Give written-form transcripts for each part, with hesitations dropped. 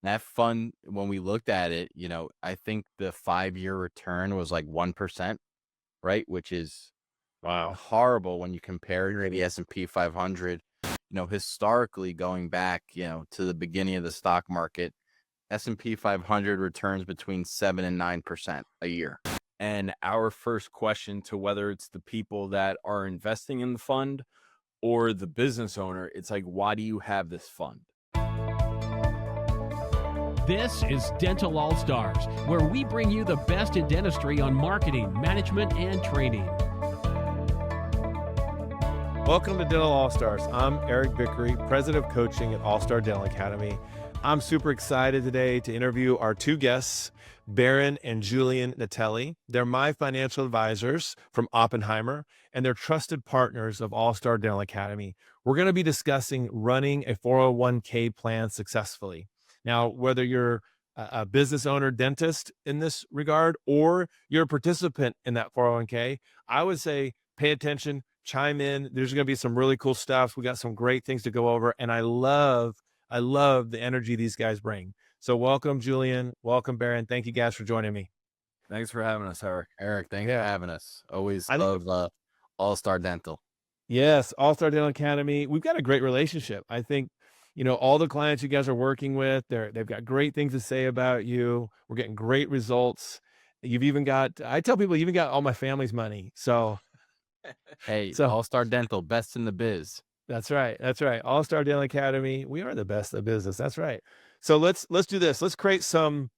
That fund, when we looked at it, I think the 5-year return was like 1%, right? Which is Wow. horrible when you compare it to the S&P 500. Historically going back, to the beginning of the stock market, S&P 500 returns between 7 and 9% a year. And our first question to whether it's the people that are investing in the fund or the business owner, it's like, why do you have this fund? This is Dental All Stars, where we bring you the best in dentistry on marketing, management, and training. Welcome to Dental All Stars. I'm Eric Vickery, President of Coaching at All Star Dental Academy. I'm super excited today to interview our two guests, Barron and Julian Natelli. They're my financial advisors from Oppenheimer, and they're trusted partners of All Star Dental Academy. We're going to be discussing running a 401k plan successfully. Now, whether you're a business owner, dentist in this regard, or you're a participant in that 401k, I would say pay attention, chime in. There's going to be some really cool stuff. We got some great things to go over, and I love the energy these guys bring. So welcome, Julian. Welcome, Barron. Thank you guys for joining me. Thanks for having us, Eric. Eric, thanks for having us. Always I think, love All-Star Dental. yes, All Star Dental Academy. We've got a great relationship. I think, all the clients you guys are working with, they've got great things to say about you. We're getting great results. You've even got, I tell people, you even got all my family's money. So, Hey, so All-Star Dental, best in the biz. that's right. That's right. All Star Dental Academy. We are the best of business. That's right. So let's do this. Let's create some,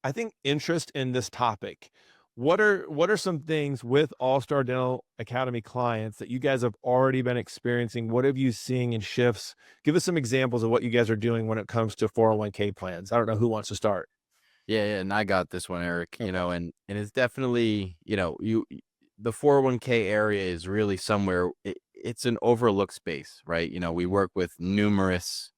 I think, interest in this topic. What are some things with All Star Dental Academy clients that you guys have already been experiencing? What have you seen in shifts? Give us some examples of what you guys are doing when it comes to 401k plans. I don't know who wants to start. Yeah, and I got this one, Eric, Okay. and it's definitely, the 401k area is really somewhere, it's an overlooked space, right? We work with numerous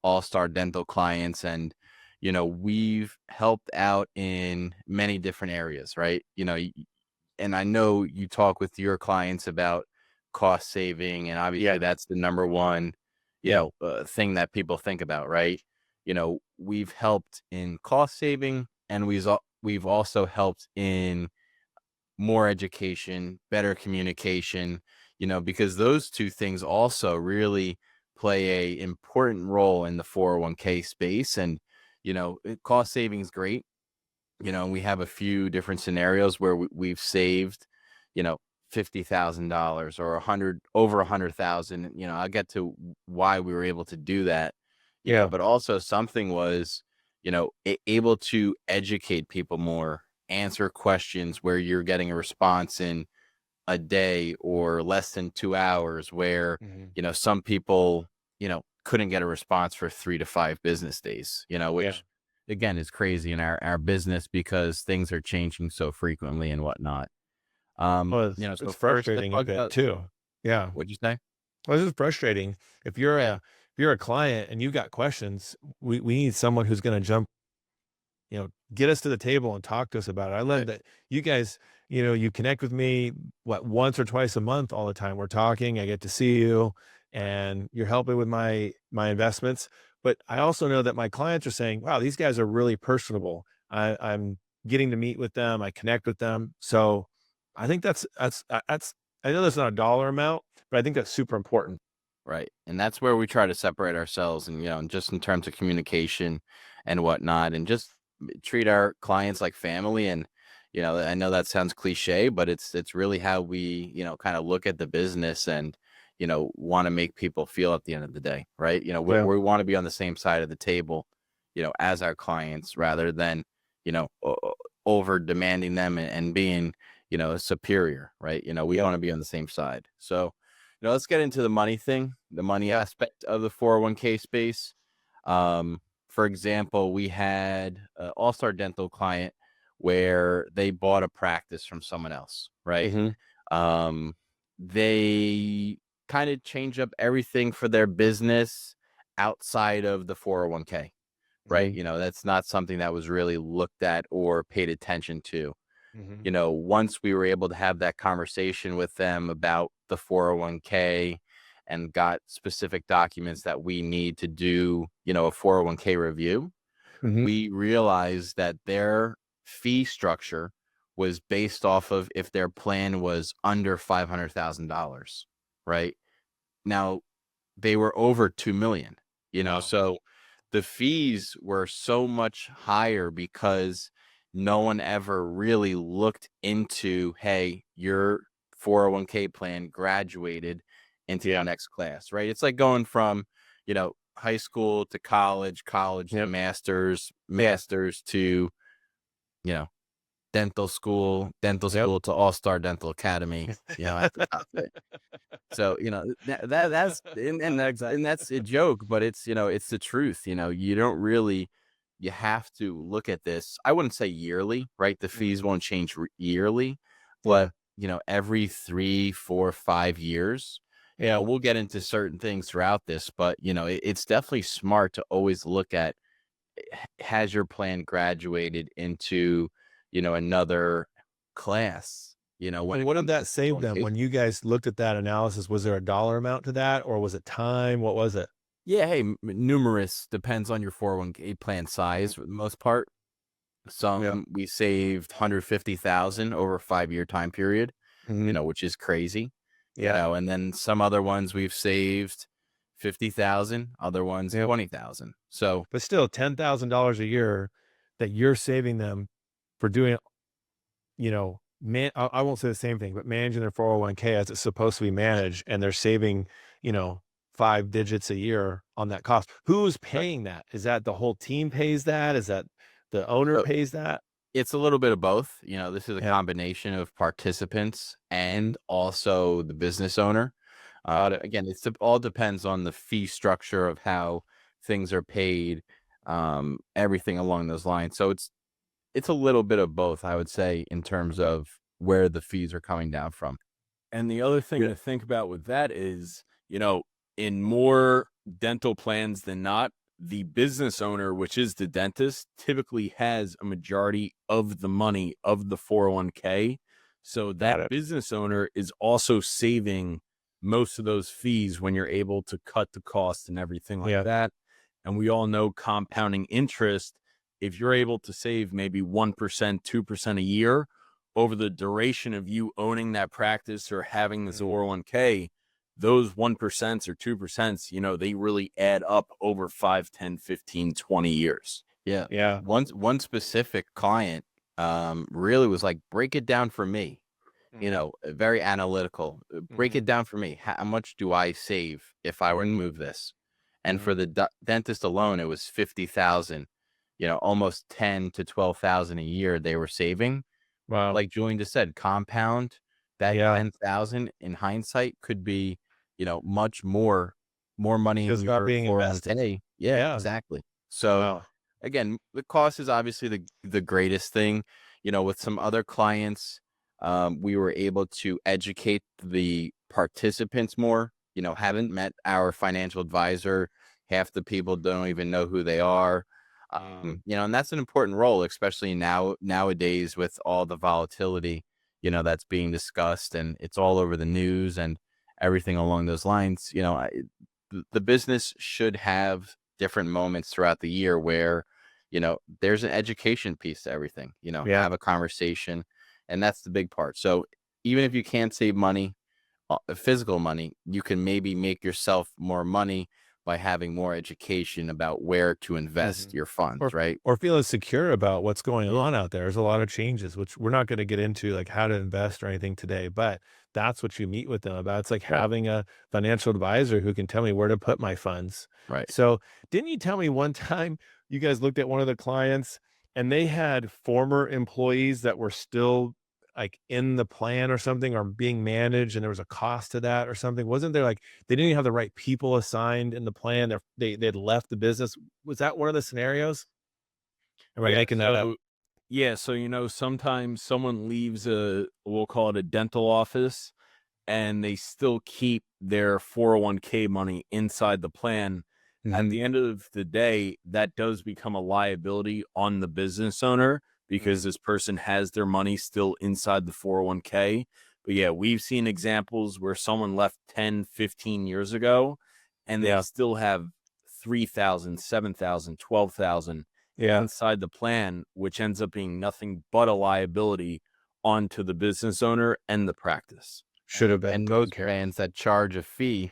all-star dental clients, and, we've helped out in many different areas, right? And I know you talk with your clients about cost saving, and obviously Yeah. that's the number one, Yeah. thing that people think about, right? We've helped in cost saving, and we've also helped in more education, better communication, because those two things also really play a important role in the 401k space. And, cost saving is great. We have a few different scenarios where we've saved, you know, $50,000 or over 100,000. I'll get to why we were able to do that, Yeah. but also something was, able to educate people more, answer questions where you're getting a response in a day or less than 2 hours, where, Mhm. some people, couldn't get a response for 3 to 5 business days, Yeah. which again is crazy in our business because things are changing so frequently and whatnot. Well, So it's first, let's frustrating a talk bit about too. Yeah. what'd you say? Well, this is frustrating. Yeah. If you're a client and you got questions, we need someone who's going to jump, get us to the table and talk to us about it. I love Right. that you guys, you connect with me once or twice a month all the time. We're talking, I get to see you Right. and you're helping with my investments. But I also know that my clients are saying, wow, these guys are really personable. I'm getting to meet with them. I connect with them. So I think that's I know that's not a dollar amount, but I think that's super important. Right. And that's where we try to separate ourselves, and, just in terms of communication and whatnot, and just treat our clients like family. And, I know that sounds cliche, but it's really how we, kind of look at the business and, want to make people feel at the end of the day. Right. Well, We want to be on the same side of the table, as our clients, rather than, over demanding them and being, superior. Right. We yep. want to be on the same side. So, let's get into the money thing, the money aspect of the 401k space. For example, we had an all-star dental client where they bought a practice from someone else, right? Hmm. Um, they kind of changed up everything for their business outside of the 401k, right? Hmm. That's not something that was really looked at or paid attention to. Hmm. Once we were able to have that conversation with them about the 401k and got specific documents that we need to do, a 401k review, Mhm. we realized that their fee structure was based off of if their plan was under $500,000, right? Now, they were over 2 million, Wow. so the fees were so much higher because no one ever really looked into, hey, your 401k plan graduated into the Yeah. next class, right? It's like going from, high school to college, college to Yep. masters, masters to, you know, dental Yep. school to All-Star Dental Academy, at the top of it. So, that's and that's a joke, but it's the truth. You don't really you have to look at this. I wouldn't say yearly, right? The fees Mhm. won't change yearly, Yeah. but every 3, 4, 5 years. Yeah. We'll get into certain things throughout this, but it's definitely smart to always look at, has your plan graduated into, another class, when And it what did comes to that save them 401k. when you guys looked at that analysis? Was there a dollar amount to that, or was it time? What was it? Yeah, hey, numerous, depends on your 401k plan size for the most part. Yeah. Some we saved 150,000 over a 5-year time period, Mhm. which is crazy. Yeah. And then some other ones we've saved 50,000, other ones Yep. 20,000. So, But still, $10,000 a year that you're saving them for doing, I won't say the same thing, but managing their 401k as it's supposed to be managed, and they're saving, you know, 5 digits a year on that cost. Who's right. paying that? Is that the whole team pays that? Is that the owner So pays that? it's a little bit of both. This is a Yeah. combination of participants and also the business owner. Got it. Again, all depends on the fee structure of how things are paid, everything along those lines. So it's a little bit of both, I would say, in terms of where the fees are coming down from. And the other thing Yeah. to think about with that is, in more dental plans than not, the business owner, which is the dentist, typically has a majority of the money of the 401k. So Got that it. business owner is also saving most of those fees when you're able to cut the cost and everything like Yeah. that. And we all know compounding interest, if you're able to save maybe 1%, 2% a year, over the duration of you owning that practice or having this Mhm. 401k, those 1% or 2%, they really add up over 5, 10, 15, 20 years. Yeah. Yeah. One specific client really was like, break it down for me. Mhm. Very analytical. Break Mhm. it down for me. How much do I save if I were to Mhm. move this? And for Mhm. the dentist alone, it was 50,000. Almost 10 to 12,000 a year they were saving. Wow. Like Julian just said, compound that Yeah. 10,000 in hindsight could be, much more money in Just not your being invested. 401k. Yeah, Yeah. exactly. So Wow. again, the cost is obviously the greatest thing. With some other clients, we were able to educate the participants more. Haven't met our financial advisor. Half the people don't even know who they are. And that's an important role, especially nowadays with all the volatility, that's being discussed, and it's all over the news and everything along those lines. The business should have different moments throughout the year where, there's an education piece to everything, Yeah. have a conversation, and that's the big part. So even if you can't save money, physical money, you can maybe make yourself more money by having more education about where to invest Mhm. your funds, Or right? or feeling secure about what's going on out there. There's a lot of changes, which we're not gonna get into, like, how to invest or anything today, but that's what you meet with them about. It's like having a financial advisor who can tell me where to put my funds. Right. So, didn't you tell me one time you guys looked at one of the clients and they had former employees that were still, like, in the plan or something, or being managed, and there was a cost to that or something? Wasn't there, like, they didn't even have the right people assigned in the plan, they'd left the business? Was that one of the scenarios? Am I Yeah. making that up? So sometimes someone leaves we'll call it a dental office, and they still keep their 401k money inside the plan. At Mhm. the end of the day, that does become a liability on the business owner because Mhm. this person has their money still inside the 401k. But yeah, we've seen examples where someone left 10, 15 years ago and they Yeah. still have 3,000, 7,000, 12,000 Yeah. inside the plan, which ends up being nothing but a liability onto the business owner and the practice. Should have been And taken most care of. plans that charge a fee,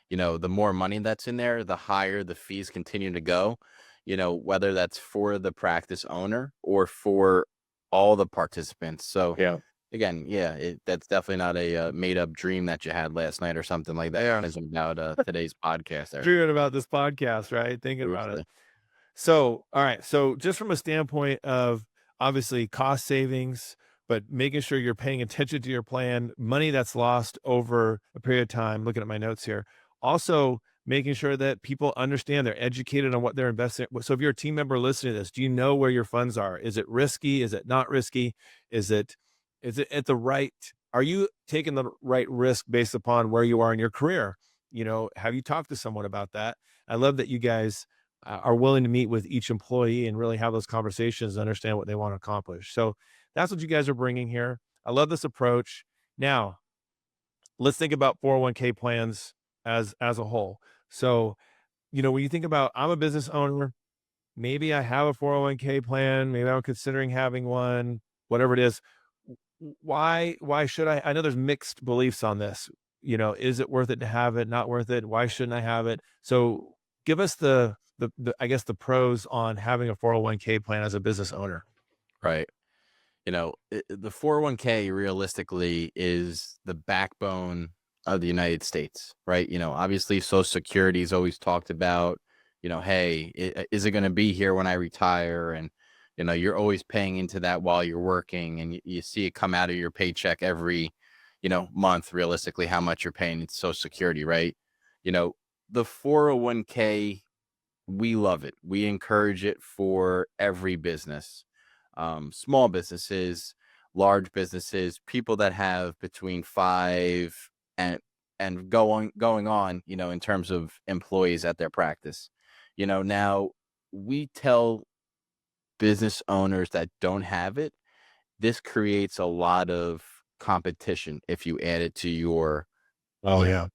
the more money that's in there, the higher the fees continue to go, whether that's for the practice owner or for all the participants. So Yeah. again, yeah, that's definitely not a made up dream that you had last night or something like that. Yeah. It's about today's podcast there. Dreaming about this podcast, right? Thinking about it. Seriously. So, all right. So, just from a standpoint of obviously cost savings, but making sure you're paying attention to your plan, money that's lost over a period of time, looking at my notes here. Also, making sure that people understand they're educated on what they're investing. So, if you're a team member listening to this, do you know where your funds are? Is it risky? Is it not risky? Is it at the right? Are you taking the right risk based upon where you are in your career? Have you talked to someone about that? I love that you guys are willing to meet with each employee and really have those conversations and understand what they want to accomplish. So that's what you guys are bringing here. I love this approach. Now, let's think about 401k plans as a whole. So, when you think about I'm a business owner, maybe I have a 401k plan, maybe I'm considering having one, whatever it is. Why should I know there's mixed beliefs on this. Is it worth it to have it, not worth it? Why shouldn't I have it? So give us the I guess the pros on having a 401k plan as a business owner. Right. The 401k realistically is the backbone of the United States, right? Obviously Social Security is always talked about, hey, is it going to be here when I retire? And, you're always paying into that while you're working and you see it come out of your paycheck every, month, realistically, how much you're paying into Social Security, right? The 401k, we love it. We encourage it for every business, small businesses, large businesses, people that have between 5 and going on, in terms of employees at their practice. Now we tell business owners that don't have it, this creates a lot of competition if you add it to your Oh yeah.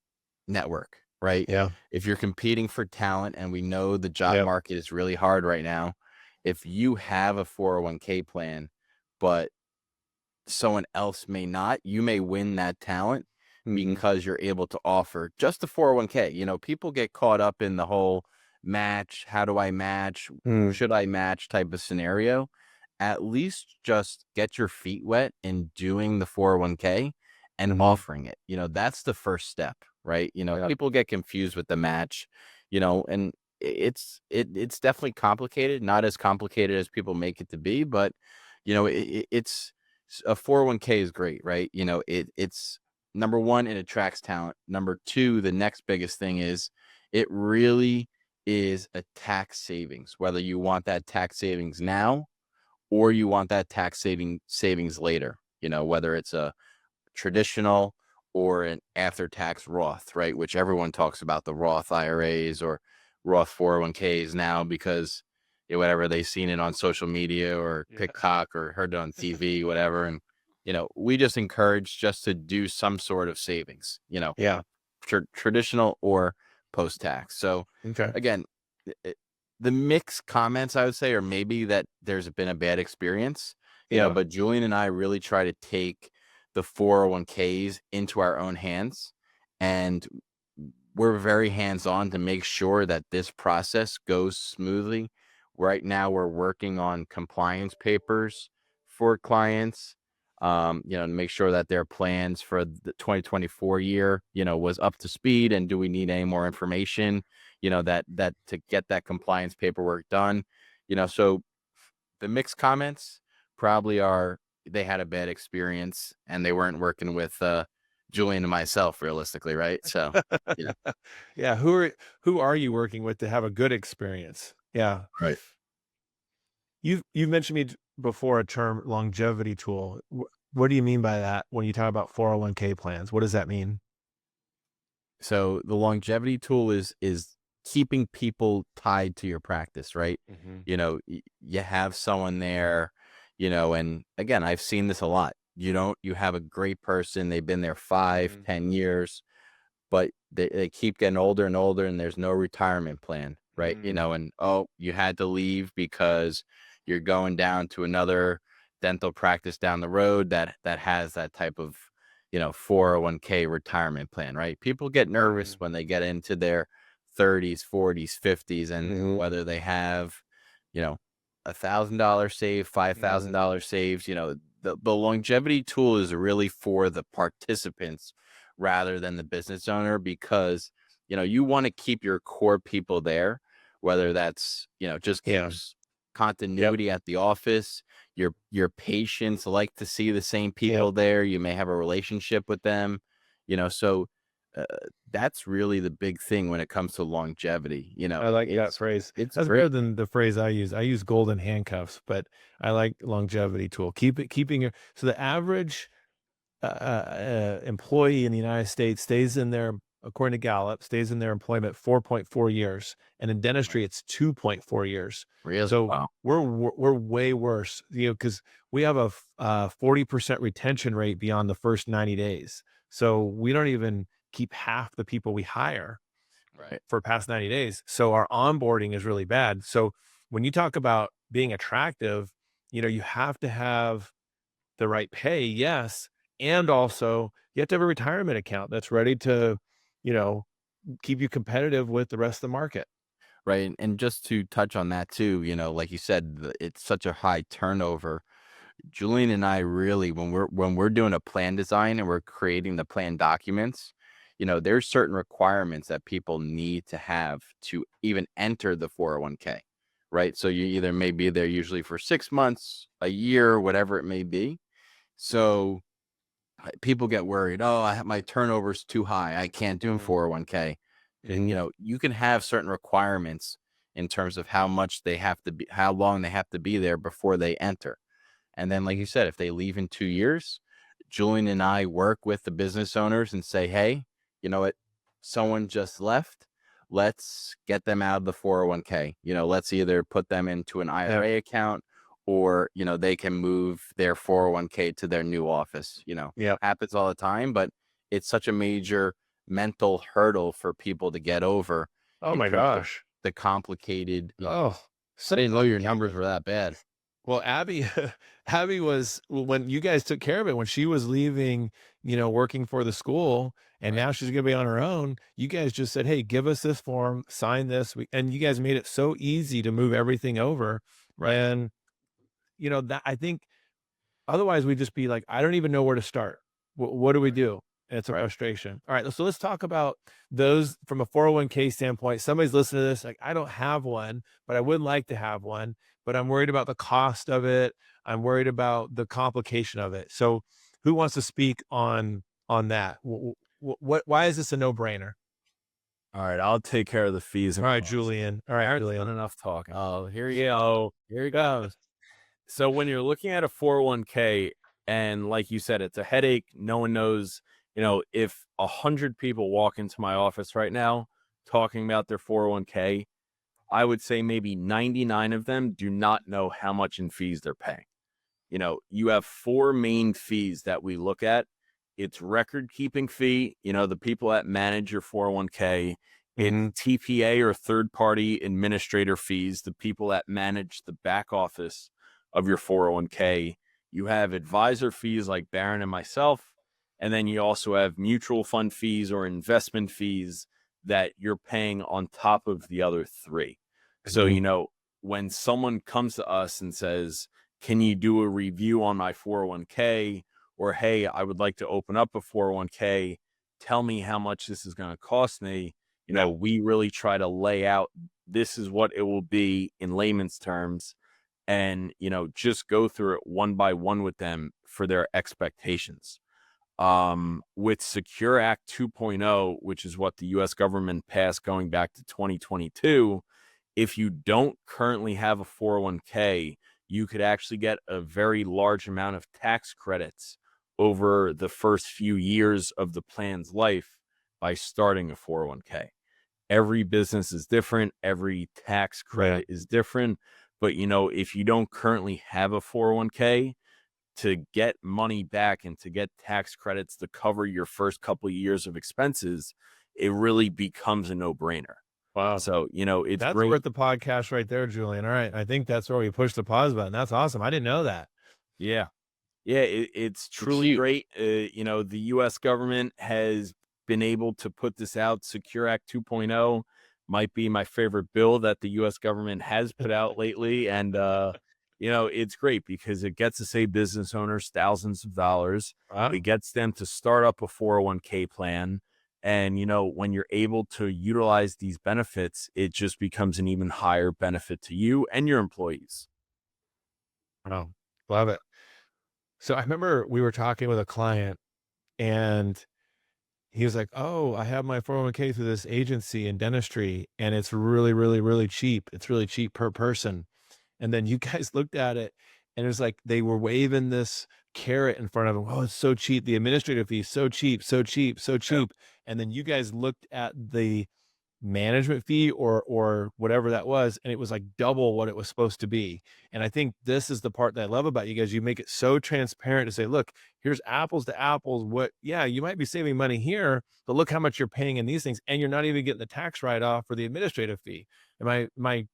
network, right? Yeah. If you're competing for talent, and we know the job Yeah. market is really hard right now, if you have a 401k plan, but someone else may not, you may win that talent because you're able to offer just the 401k. People get caught up in the whole match. How do I match? Mm. Should I match type of scenario? At least just get your feet wet in doing the 401k and offering it. That's the first step, right? People get confused with the match, and it's definitely complicated, not as complicated as people make it to be, but it's a 401k is great, right? It's number one, it attracts talent. Number two, the next biggest thing is it really is a tax savings, whether you want that tax savings now or you want that tax savings later, whether it's a traditional or an after-tax Roth, right? Which everyone talks about, the Roth IRAs or Roth 401ks now because whatever they've seen it on social media or TikTok or heard it on TV, whatever. And, we just encourage just to do some sort of savings, Yeah. traditional or post-tax. So Okay. again, the mixed comments I would say are maybe that there's been a bad experience, but Julian and I really try to take the 401ks into our own hands, and we're very hands-on to make sure that this process goes smoothly. Right now we're working on compliance papers for clients, to make sure that their plans for the 2024 year, was up to speed, and do we need any more information, that to get that compliance paperwork done. So the mixed comments probably are they had a bad experience and they weren't working with Julian and myself realistically, right? So Yeah. Who are you working with to have a good experience? Yeah. right. You've mentioned me before a term longevity tool. What do you mean by that when you talk about 401k plans? What does that mean? So the longevity tool is keeping people tied to your practice, right? You have someone there, and again, I've seen this a lot. you have a great person, they've been there 5, Mhm. 10 years, but they keep getting older and older and there's no retirement plan, right? Mhm. And oh, you had to leave because you're going down to another dental practice down the road that has that type of 401k retirement plan, right? People get nervous Mhm. when they get into their 30s, 40s, 50s, and Mhm. whether they have you know $1,000 saved, Mhm. $5,000 saved. The longevity tool is really for the participants rather than the business owner, because you want to keep your core people there, whether that's just Yeah. Yep. continuity at the office. Your patients like to see the same Yep. people there. You may have a relationship with them, so uh, that's really the big thing when it comes to longevity. I like that it's phrase. it's That's great. better than the phrase I use. I use golden handcuffs, but I like longevity tool. Keeping your so the average employee in the United States stays in there, according to Gallup, stays in their employment 4.4 years, and in dentistry, it's 2.4 years. Really? So Wow. we're way worse, because we have a 40% retention rate beyond the first 90 days. So we don't even keep half the people we hire Right. for past 90 days. So our onboarding is really bad. So when you talk about being attractive, you have to have the right pay, yes, and also you have to have a retirement account that's ready to, you know, keep you competitive with the rest of the market. Right. And just to touch on that too, like you said, it's such a high turnover. Julian and I really, when we're doing a plan design and we're creating the plan documents, there's certain requirements that people need to have to even enter the 401k, right? So you either may be there usually for 6 months, a year, whatever it may be. So people get worried. Oh, my turnover's too high. I can't do Mhm, 401k. mhm. You can have certain requirements in terms of how much they have to be, how long they have to be there before they enter. And then, like you said, if they leave in 2 years, Julian and I work with the business owners and say, hey, you know what? Someone just left. Let's get them out of the 401k. Let's either put them into an Yeah. IRA account, or, they can move their 401k to their new office. Yeah. Happens all the time, but it's such a major mental hurdle for people to get over Oh in my terms of gosh. the complicated, Oh, I didn't know your numbers were that bad. well, Abby, Abby was when you guys took care of it when she was leaving, working for the school, and Right. now she's going to be on her own. You guys just said, "Hey, give us this form, sign this," and you guys made it so easy to move everything over. Right. And that I think otherwise, we'd just be like, "I don't even know where to start. What do we Right. do?" And it's a Right. frustration. All right, so let's talk about those from a 401k standpoint. Somebody's listening to this, like, I don't have one, but I would like to have one, but I'm worried about the cost of it. I'm worried about the complication of it. So, who wants to speak on that? What why is this a no-brainer? All right, I'll take care of the fees All and right, costs. Julian. All right, Aaron's done Julian. enough talking. Oh, So, here he goes. so when you're looking at a 401k, and like you said, it's a headache. No one knows, if 100 people walk into my office right now talking about their 401k, I would say maybe 99 of them do not know how much in fees they're paying. You have four main fees that we look at. It's record keeping fee, the people that manage your 401k. It's Mhm. TPA or third party administrator fees, the people that manage the back office of your 401k. You have advisor fees like Barron and myself. And then you also have mutual fund fees or investment fees that you're paying on top of the other three. So, Mhm. when someone comes to us and says, can you do a review on my 401k? Or, hey, I would like to open up a 401k. Tell me how much this is going to cost me. Yeah. We really try to lay out this is what it will be in layman's terms, and, just go through it one by one with them for their expectations. With Secure Act 2.0, which is what the US government passed going back to 2022, if you don't currently have a 401k, you could actually get a very large amount of tax credits over the first few years of the plan's life by starting a 401k. Every business is different, every tax Yeah. credit is different, but if you don't currently have a 401k, to get money back and to get tax credits to cover your first couple of years of expenses, it really becomes a no-brainer. Wow. So, it's That's great. worth the podcast right there, Julian. All right. I think that's where we push the pause button. That's awesome. I didn't know that. Yeah. Yeah, it's It's truly huge. great. The U.S. government has been able to put this out. Secure Act 2.0 might be my favorite bill that the U.S. government has put out lately. And, it's great because it gets to save business owners thousands of dollars. Wow. It gets them to start up a 401k plan. And, when you're able to utilize these benefits, it just becomes an even higher benefit to you and your employees. Wow. Love it. So I remember we were talking with a client and he was like, "Oh, I have my 401k through this agency in dentistry and it's really, really, really cheap. It's really cheap per person." And then you guys looked at it and it was like they were waving this carrot in front of them. "Oh, it's so cheap. The administrative fee, so cheap, so cheap, so cheap." And then you guys looked at the management fee or whatever that was, and it was like double what it was supposed to be. And I think this is the part that I love about you guys. You make it so transparent to say, look, here's apples to apples. What, yeah, you might be saving money here, but look how much you're paying in these things, and you're not even getting the tax write-off for the administrative fee. Am I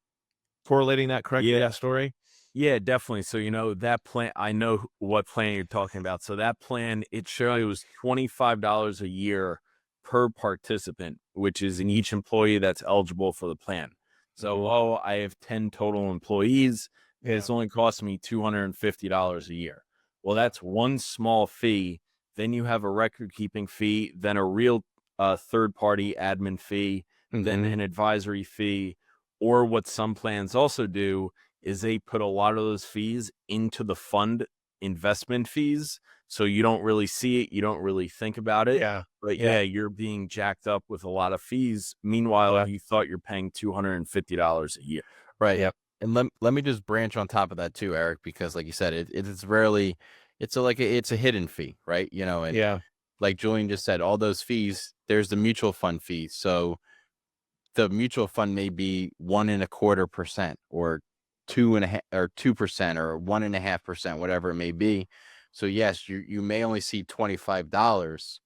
correlating that correctly, Yeah. that story? Yeah, definitely. So, that plan, I know what plan you're talking about. So that plan, it shows $25 a year per participant, which is in each employee that's eligible for the plan. So, Mhm. I have 10 total employees. Yeah. It's only costing me $250 a year. Well, that's one small fee. Then you have a record keeping fee, then a real third party admin fee, then Mhm. an advisory fee. Or what some plans also do is they put a lot of those fees into the fund investment fees. So you don't really see it, you don't really think about it. Yeah. But Yeah. yeah, you're being jacked up with a lot of fees. Meanwhile, Yeah. you thought you're paying $250 a year. Right. Yep. And let me just branch on top of that too, Eric, because like you said, it's rarely it's a hidden fee, right? And Yeah. like Julian just said, all those fees, there's the mutual fund fees. So the mutual fund may be 1.25% or 2% or 1.5%, whatever it may be. So yes, you may only see $25,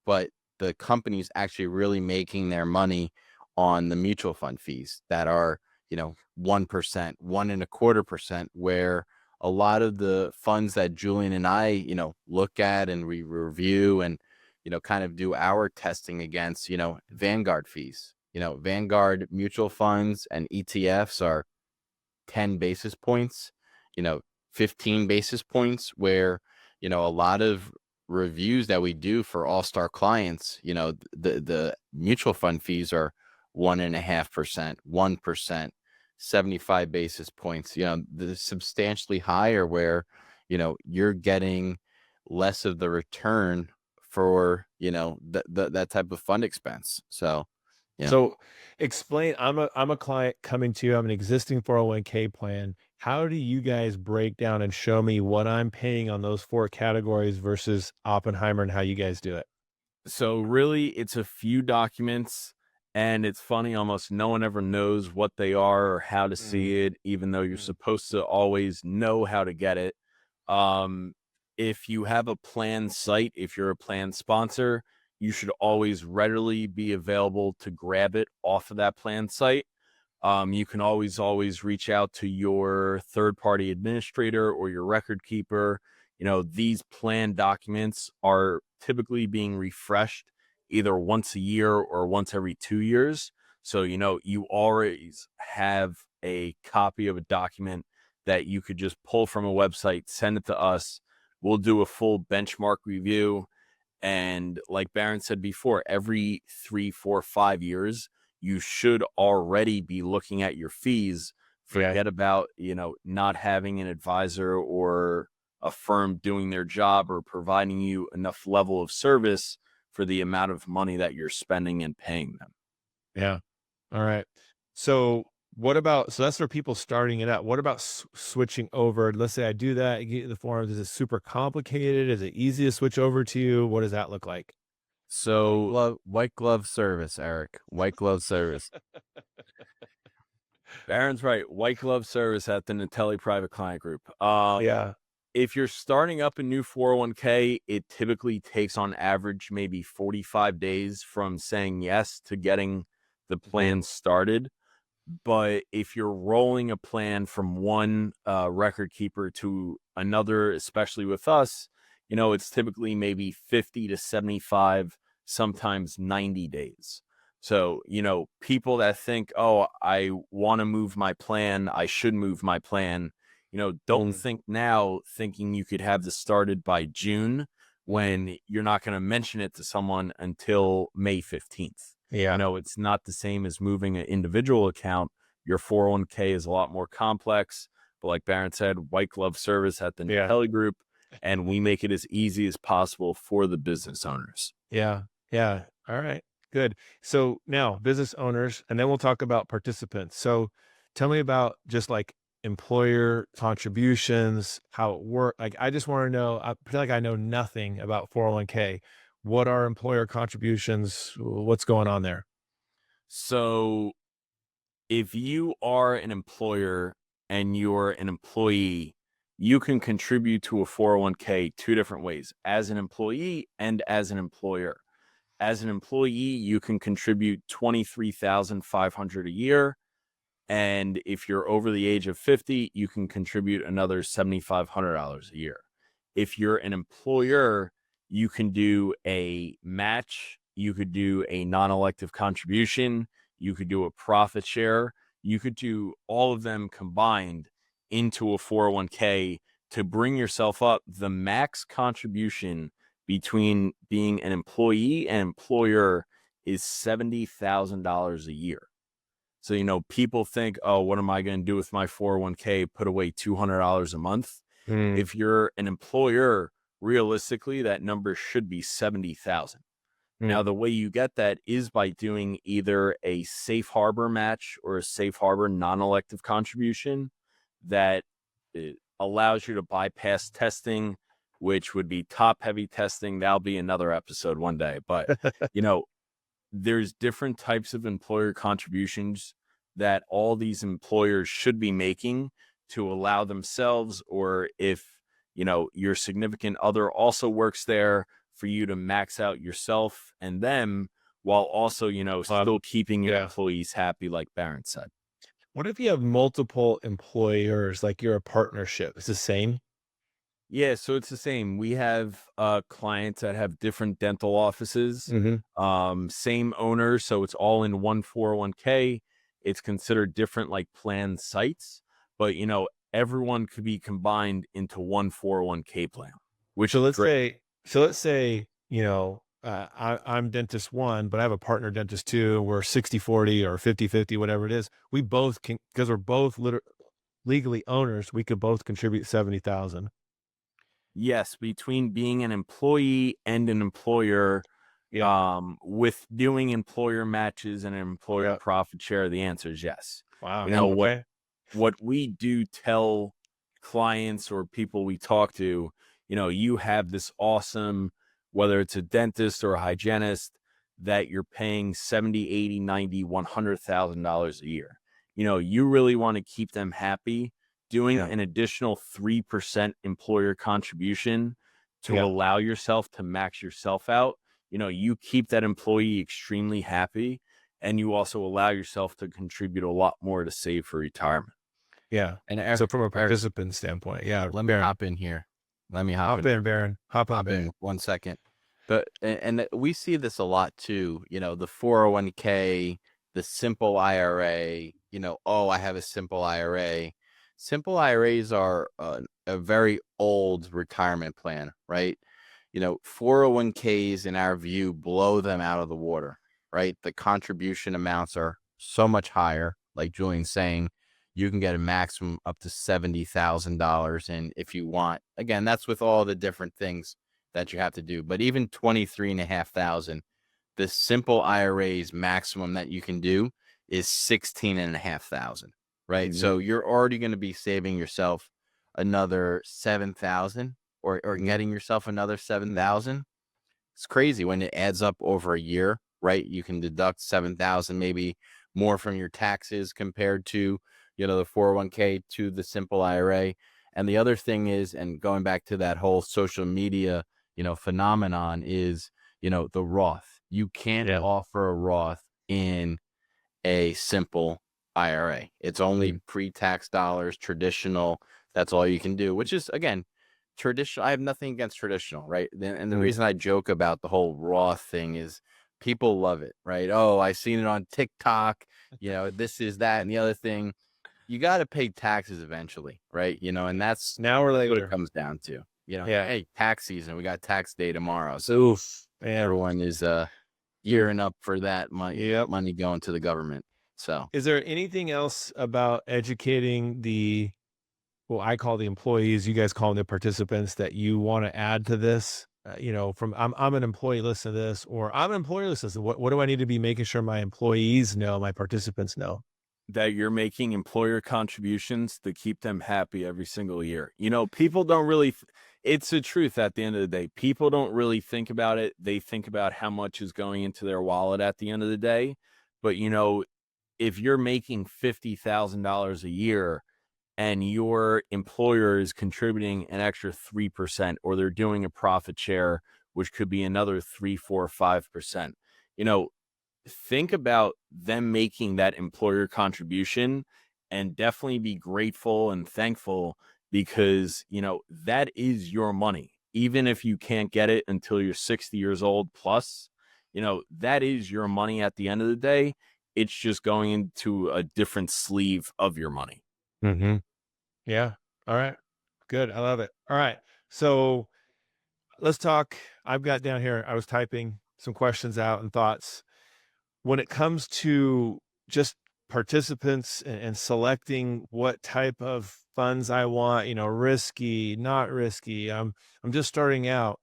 but the company's actually really making their money on the mutual fund fees that are, 1%, 1.25%, where a lot of the funds that Julian and I, look at and we review and, kind of do our testing against, Vanguard fees. Vanguard mutual funds and ETFs are 10 basis points, you know, 15 basis points, where, a lot of reviews that we do for all-star clients, the mutual fund fees are 1.5%, 1%, 75 basis points, the substantially higher, where, you're getting less of the return for, that type of fund expense. So, yeah. So explain, I'm a client coming to you. I'm an existing 401k plan. How do you guys break down and show me what I'm paying on those four categories versus Oppenheimer and how you guys do it? So really, it's a few documents, and it's funny, almost no one ever knows what they are or how to Mm, see it, even though you're mm. supposed to always know how to get it. Um, if you have a plan site, if you're a plan sponsor, you should always readily be available to grab it off of that plan site. You can always reach out to your third party administrator or your record keeper. These plan documents are typically being refreshed either once a year or once every 2 years. So, you always have a copy of a document that you could just pull from a website, send it to us. We'll do a full benchmark review. And like Barron said before, every 3, 4, 5 years, you should already be looking at your fees. Yeah. Forget about, not having an advisor or a firm doing their job or providing you enough level of service for the amount of money that you're spending and paying them. Yeah. All right. So what about, so that's for people starting it out. What about switching over? Let's say I do that, you get the forms. Is it super complicated? Is it easy to switch over to you? What does that look like? So White glove service, Eric. White glove service. Barron's right. White glove service at the Natelli Private Client Group. Yeah. if you're starting up a new 401k, it typically takes on average maybe 45 days from saying yes to getting the plan started. But if you're rolling a plan from one record keeper to another, especially with us, it's typically maybe 50 to 75, sometimes 90 days. So, people that think, oh, I want to move my plan, I should move my plan, don't Mm. think now thinking you could have this started by June when you're not going to mention it to someone until May 15th. Yeah. It's not the same as moving an individual account. Your 401k is a lot more complex, but like Barron said, white glove service at the Yeah. Natelli Group, and we make it as easy as possible for the business owners. Yeah. Yeah. All right. Good. So now business owners, and then we'll talk about participants. So tell me about just like employer contributions, how it work. Like, I just want to know, I feel like I know nothing about 401k. What are employer contributions? What's going on there? So if you are an employer and you're an employee, you can contribute to a 401k two different ways, as an employee and as an employer. As an employee, you can contribute 23,500 a year. And if you're over the age of 50, you can contribute another $7,500 a year. If you're an employer, you can do a match, you could do a non-elective contribution, you could do a profit share, you could do all of them combined into a 401k to bring yourself up. The max contribution between being an employee and employer is $70,000 a year. So, people think, oh, what am I going to do with my 401k? Put away $200 a month. Mm. If you're an employer, realistically, that number should be 70,000. Now, the way you get that is by doing either a safe harbor match or a safe harbor non-elective contribution that allows you to bypass testing, which would be top heavy testing. That'll be another episode one day. But, there's different types of employer contributions that all these employers should be making to allow themselves, or if, your significant other also works there, for you to max out yourself and them while also, still keeping your Yeah. employees happy, like Barron said. What if you have multiple employers, like you're a partnership? It's the same? Yeah, so it's the same. We have clients that have different dental offices, Mm-hmm. same owner, so it's all in one 401k. It's considered different like plan sites, but everyone could be combined into one 401k plan, which So is let's great. say, so let's say, I'm dentist one, but I have a partner dentist two. We're 60/40 or 50/50, whatever it is. We both can, because we're both legally owners, we could both contribute 70,000. Yes, between being an employee and an employer, Yeah. with doing employer matches and an employer Yeah. profit share, the answer is yes. Wow. You know what Okay. what we do tell clients or people we talk to, you have this awesome, whether it's a dentist or a hygienist, that you're paying 70, 80, 90, $100,000 a year. You really want to keep them happy. Doing Yeah. an additional 3% employer contribution to Yeah. allow yourself to max yourself out, you keep that employee extremely happy, and you also allow yourself to contribute a lot more to save for retirement. Yeah. And So from a Eric, participant standpoint, yeah. let me Baron, hop in here. Let me hop hop in. in, Baron. Hop on, Hop Baron. in 1 second. But and we see this a lot too. The 401k, the simple IRA. Oh, I have a simple IRA. Simple IRAs are a very old retirement plan, right? 401ks in our view blow them out of the water, right? The contribution amounts are so much higher. Like Julian's saying, you can get a maximum up to $70,000. And if you want, again, that's with all the different things that you have to do. But even 23,500, the simple IRA's maximum that you can do is 16,500, right? Mhm. So you're already going to be saving yourself another 7,000 or getting yourself another 7,000. It's crazy when it adds up over a year, right? You can deduct 7,000 maybe more from your taxes compared to, the 401k to the simple IRA. And the other thing is, and going back to that whole social media, phenomenon is, the Roth. You can't Yeah. offer a Roth in a simple IRA. It's only Mm. pre-tax dollars, traditional. That's all you can do, which is, again, traditional. I have nothing against traditional, right? And the Mm. reason I joke about the whole Roth thing is people love it, right? Oh, I seen it on TikTok, this is that and the other thing. You got to pay taxes eventually, right? And that's Now or what it later. comes down to. Yeah. Hey, tax season, we got tax day tomorrow. So Man. everyone is gearing up for that Yep. money going to the government. So Is there anything else about educating well, I call the employees, you guys call them the participants, that you want to add to this? From I'm an employee, listen to this, or I'm an employee, listen to this. What do I need to be making sure my employees know, my participants know? That you're making employer contributions to keep them happy every single year. People don't really, it's the truth at the end of the day. People don't really think about it. They think about how much is going into their wallet at the end of the day. But, if you're making $50,000 a year and your employer is contributing an extra 3%, or they're doing a profit share, which could be another 3, 4, 5%, think about them making that employer contribution, and definitely be grateful and thankful, because, that is your money. Even if you can't get it until you're 60 years old plus, that is your money at the end of the day. It's just going into a different sleeve of your money. Mm-hmm. Yeah. All right. Good. I love it. All right. So let's talk. I've got down here, I was typing some questions out and thoughts. When it comes to just participants and selecting what type of funds I want, risky, not risky. I'm just starting out.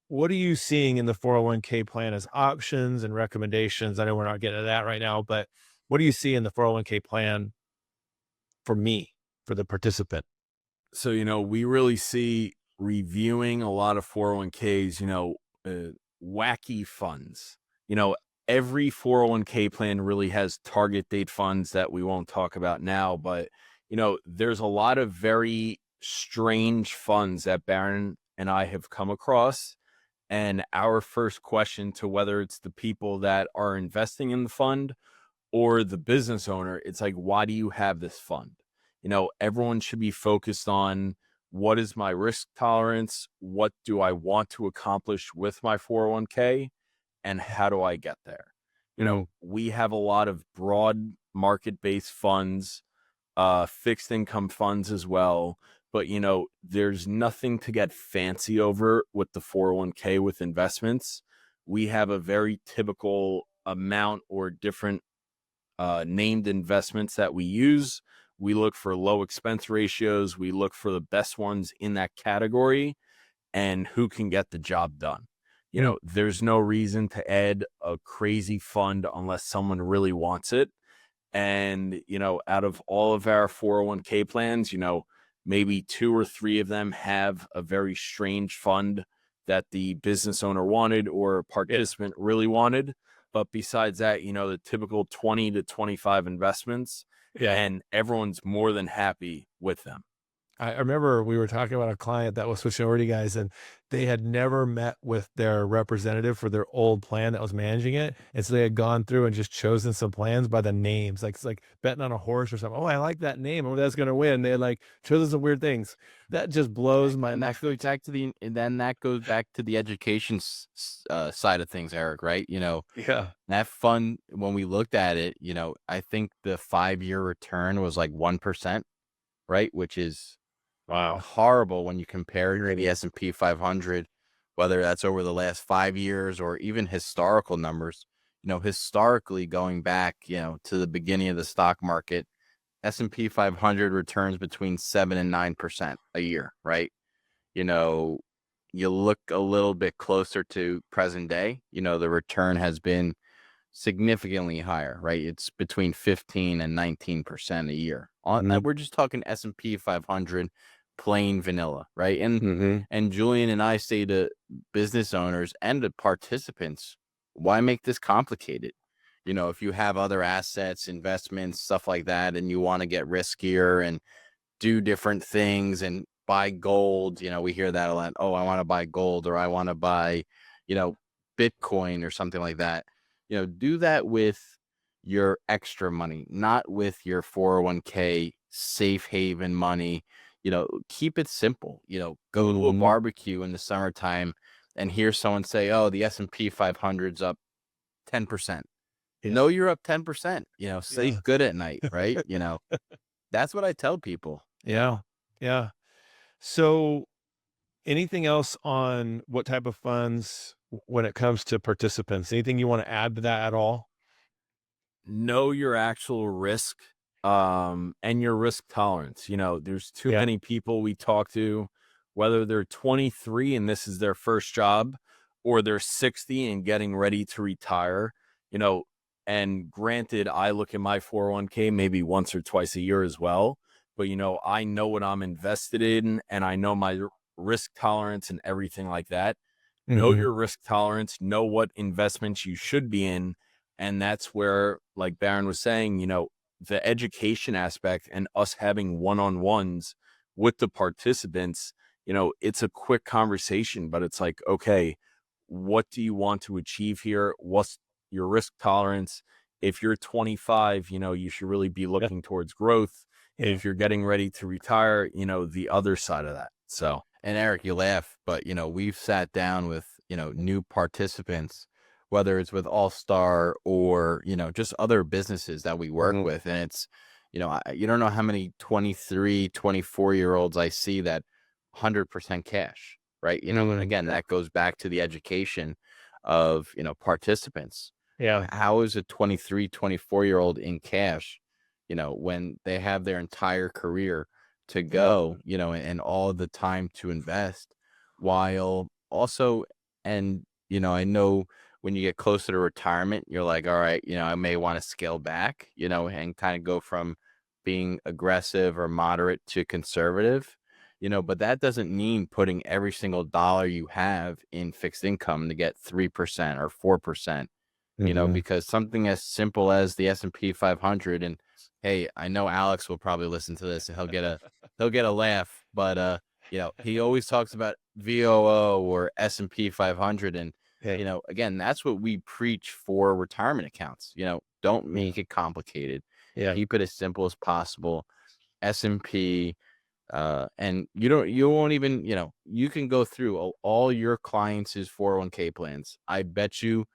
What are you seeing in the 401k plan as options and recommendations? I know we're not getting to that right now, but what do you see in the 401k plan for me, for the participant? So, we really see reviewing a lot of 401ks, wacky funds. Every 401k plan really has target date funds that we won't talk about now, but, there's a lot of very strange funds that Barron and I have come across. And our first question to whether it's the people that are investing in the fund or the business owner, it's like, why do you have this fund? Everyone should be focused on, what is my risk tolerance? What do I want to accomplish with my 401k? And how do I get there? We have a lot of broad market-based funds, fixed income funds as well. But, there's nothing to get fancy over with the 401k with investments. We have a very typical amount or different named investments that we use. We look for low expense ratios. We look for the best ones in that category and who can get the job done. There's no reason to add a crazy fund unless someone really wants it. And, out of all of our 401k plans, maybe 2 or 3 of them have a very strange fund that the business owner wanted or a participant really wanted. But besides that, the typical 20 to 25 investments, Yeah. and everyone's more than happy with them. I remember we were talking about a client that was switching over to you guys, and they had never met with their representative for their old plan that was managing it. And so they had gone through and just chosen some plans by the names. Like, it's like betting on a horse or something. Oh, I like that name. Oh, that's going to win. They had like chosen some weird things. That just blows my and that goes back to the education side of things, Eric, right? Yeah. That fund, when we looked at it, I think the 5-year return was like 1%, right? Which is Wow. horrible when you compare the S&P 500, whether that's over the last 5 years or even historical numbers. Historically, going back, to the beginning of the stock market, S&P 500 returns between 7 and 9% a year, right? You look a little bit closer to present day, the return has been significantly higher, right? It's between 15 and 19% a year. On that, we're just talking S&P 500, plain vanilla, right? And Julian and I say to business owners and to participants, why make this complicated? If you have other assets, investments, stuff like that, and you want to get riskier and do different things and buy gold. We hear that a lot. Oh, I want to buy gold, or I want to buy, you know, Bitcoin or something like that. Do that with your extra money, not with your 401k safe haven money. Keep it simple. Go to a barbecue in the summertime and hear someone say, "Oh, the S&P 500's up 10%." Yeah. Know you're up 10%. Yeah. Sleep good at night, right? That's what I tell people. Yeah. Yeah. So anything else on what type of funds when it comes to participants? Anything you want to add to that at all? Know your actual risk, and your risk tolerance. There's too Yeah. many people we talk to, whether they're 23 and this is their first job, or they're 60 and getting ready to retire. you know and granted, I look at my 401k maybe once or twice a year as well, but I know what I'm invested in, and I know my risk tolerance and everything like that. Know Mhm. your risk tolerance, know what investments you should be in. And that's where, like Barron was saying, the education aspect and us having one-on-ones with the participants, it's a quick conversation, but it's like, okay, what do you want to achieve here? What's your risk tolerance? If you're 25, you should really be Yeah. looking towards growth. Yeah. If you're getting ready to retire, the other side of that. So, And Eric, you laugh, but we've sat down with, new participants, whether it's with All Star or, just other businesses that we work Mhm. with. And it's, you don't know how many 23, 24-year-olds I see that 100% cash, right? And Mhm. again, Yeah. that goes back to the education of, participants. Yeah. How is a 23, 24-year-old in cash, when they have their entire career to go, and all the time to invest, while also, and, I know when you get closer to retirement, you're like, all right, I may want to scale back, and kind of go from being aggressive or moderate to conservative, but that doesn't mean putting every single dollar you have in fixed income to get 3% or 4%. Mhm. Because something as simple as the S&P 500, and hey, I know Alex will probably listen to this and he'll get a laugh, but he always talks about VOO or S&P 500, and Yeah. again, that's what we preach for retirement accounts. Don't Yeah. make it complicated. Yeah. Keep it as simple as possible. S&P, and you won't even, you can go through all your clients' 401k plans. I bet you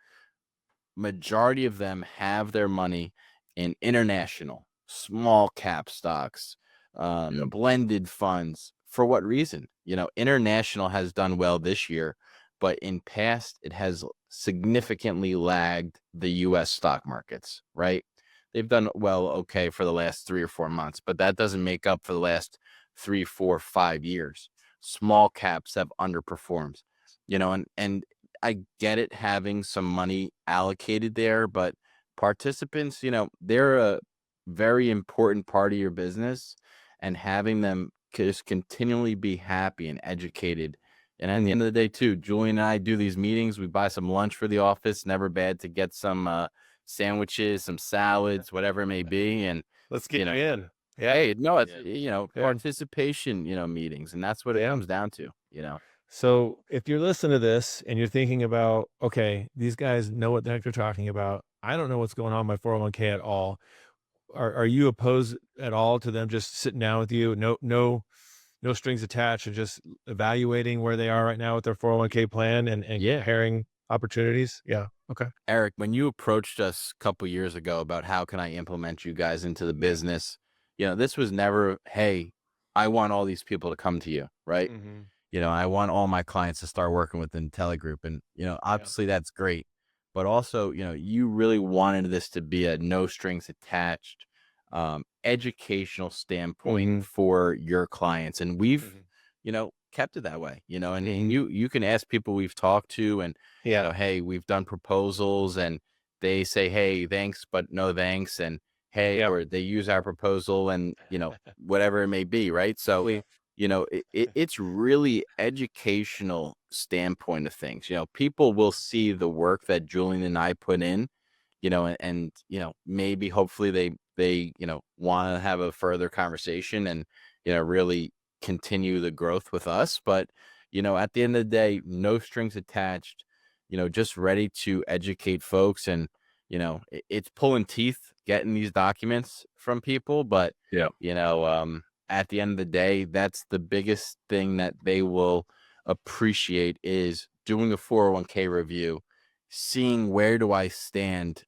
majority of them have their money in international small cap stocks, yep. blended funds. For what reason? International has done well this year, but in past it has significantly lagged the US stock markets, right? They've done well, okay, for the last 3 or 4 months, but that doesn't make up for the last 3, 4, 5 years. Small caps have underperformed, and I get it having some money allocated there, but participants, they're a very important part of your business, and having them just continually be happy and educated. And at the end of the day, too, Julian and I do these meetings. We buy some lunch for the office. Never bad to get some sandwiches, some salads, whatever it may be. And, Let's get you you know, in. Yeah. hey, no, it's, Yeah. Yeah. participation, meetings. And that's what it Yeah. comes down to. So if you're listening to this and you're thinking about, okay, these guys know what the heck they're talking about. I don't know what's going on in my 401k at all. Are you opposed at all to them just sitting down with you? No strings attached, and just evaluating where they are right now with their 401k plan and Yeah. comparing opportunities? Yeah. Okay. Eric, when you approached us a couple years ago about how can I implement you guys into the business, this was never, hey, I want all these people to come to you, right? Mm-hmm. I want all my clients to start working with the Natelli Group. And, Yeah. obviously that's great. But also, you really wanted this to be a no strings attached, educational standpoint Mm-hmm. for your clients. And we've, Mm-hmm. kept it that way, and Mm-hmm. you can ask people we've talked to, and, Yeah. hey, we've done proposals, and they say, hey, thanks, but no thanks. And hey, Yeah. or they use our proposal and, whatever it may be. Right. So, We. it's really educational standpoint of things. People will see the work that Julian and I put in, and maybe hopefully they want to have a further conversation, and really continue the growth with us. But, at the end of the day, no strings attached, just ready to educate folks. And, it's pulling teeth getting these documents from people. But, Yeah. at the end of the day, that's the biggest thing that they will appreciate is doing a 401k review, seeing where do I stand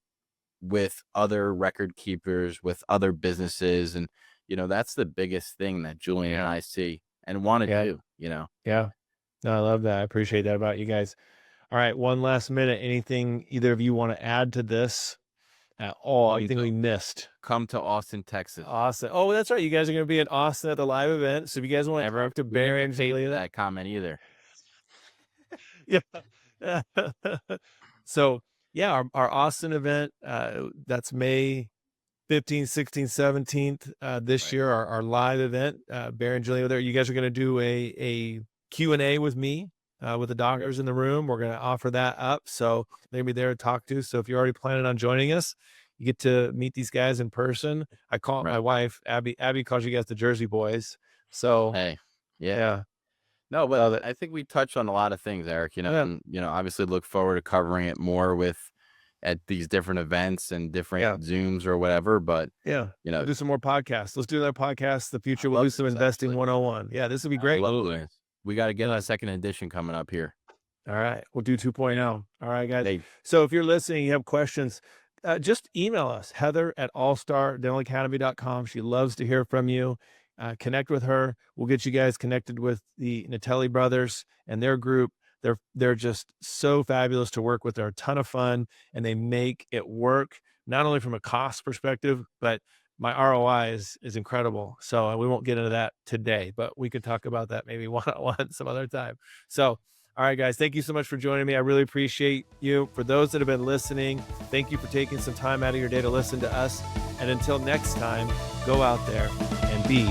with other record keepers, with other businesses. And, that's the biggest thing that Julian and I see and want to Yeah. do. Yeah. No, I love that. I appreciate that about you guys. All right. One last minute. Anything either of you want to add to this at all? Anything we missed? Come to Austin, Texas. Austin. Oh, that's right. You guys are going to be in Austin at the live event. So if you guys want to talk to Barron and Julian, that comment either. yeah. So yeah, our Austin event, that's May 15th, 16th, 17th, this Right. year, our live event, Barron and Julian there. You guys are going to do a Q&A with me, with the doctors in the room. We're going to offer that up. So maybe there to talk to. So if you're already planning on joining us, you get to meet these guys in person. I call my wife, Abby calls you guys the Jersey Boys. So Hey, yeah. yeah. No, but I think we touched on a lot of things, Eric, Yeah. and, obviously look forward to covering it more at these different events and different Zooms or whatever. But, Yeah. We'll do some more podcasts. Let's do another podcast. The future, we'll do some investing 101. Yeah, this would be great. Absolutely. We got to get a second edition coming up here. All right. We'll do 2.0. All right, guys. Hey, So if you're listening, you have questions, just email us, heather@allstardentalacademy.com. She loves to hear from you. Connect with her. We'll get you guys connected with the Natelli brothers and their group. They're just so fabulous to work with. They're a ton of fun, and they make it work, not only from a cost perspective, but my ROI is incredible. So we won't get into that today, but we could talk about that maybe one-on-one some other time. So, all right, guys, thank you so much for joining me. I really appreciate you. For those that have been listening, thank you for taking some time out of your day to listen to us. And until next time, go out there and be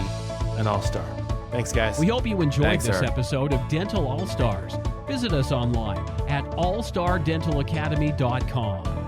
an all-star. Thanks, guys. We hope you enjoyed Thanks, this Eric. episode of Dental All Stars. Visit us online at allstardentalacademy.com.